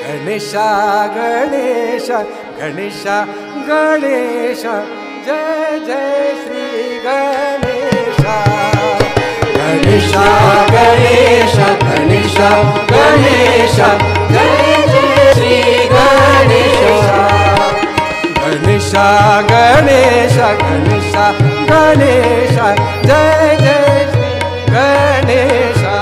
Ganesha Ganesh Ganesha Ganesh Jai Jai Shri Ganesha Ganesha Ganesh Ganesha Ganesha Jai Jai Shri Ganesha Ganesha Ganesh Ganesha Ganesha Jai Jai Shri Ganesha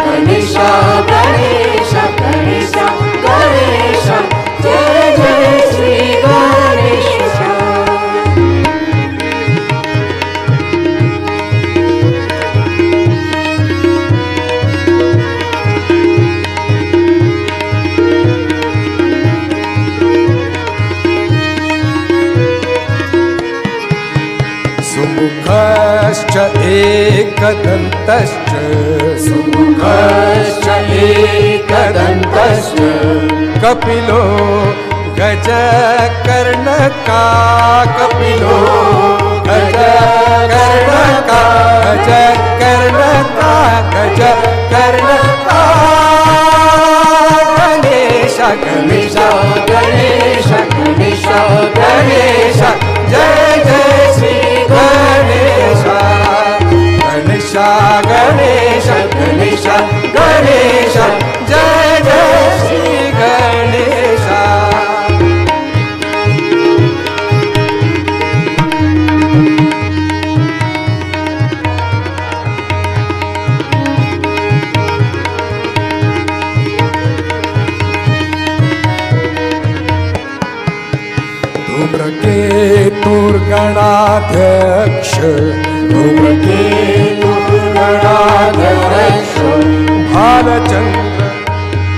Ganesha Ganesh Ganesha Ganesha Jai Jai Shri Ganesha सुमुखश्च एकदन्तश्च सुमुखश्च एकदन्तश्च कपिलो गजकर्णका कपिलो गजकर्णका गजकर्णका गजकर्णका Ganesh Ganesh Ganesh Ganesh Ganesh Jai Jai Shri Ganesha Ganesha Ganesh Ganesha Ganesh Jai Jai Shri Ganesha धूम्रकेतुर्गणाध्यक्ष धूम्रकेतुर्गणाध्यक्ष Bhalchandra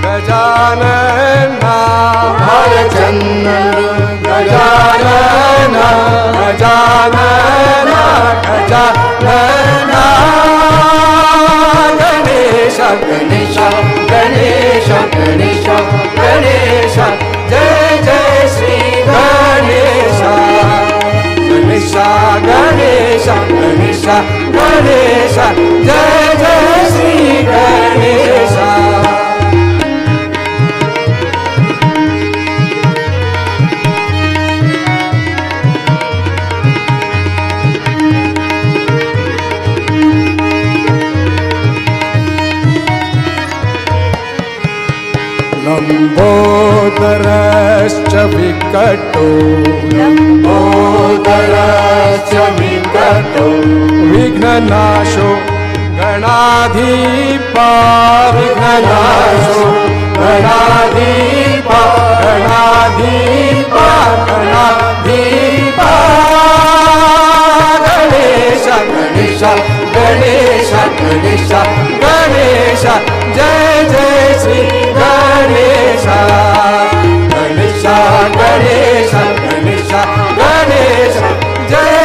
Gajanana Bhalchandra Gajanana Gajanana Gajanana Ganesh Ganesh Ganesh Ganesh Ganesh Jai Jai Shri Ganesha Ganesha Ganesha Ganesha Ganesha Jai Jai Shri Ganesha लंबोदरश्च विकटो लंबोदरश्च विकटो विघ्ननाशो गणाधिपा विघ्ननाशो गणाधिपा गणाधिपा गणाधिपा Ganesh Ganesh Ganesh Ganesh Ganesh Jai Jai Shri Ganesha Ganesha Ganesh Ganesha Ganesh Jai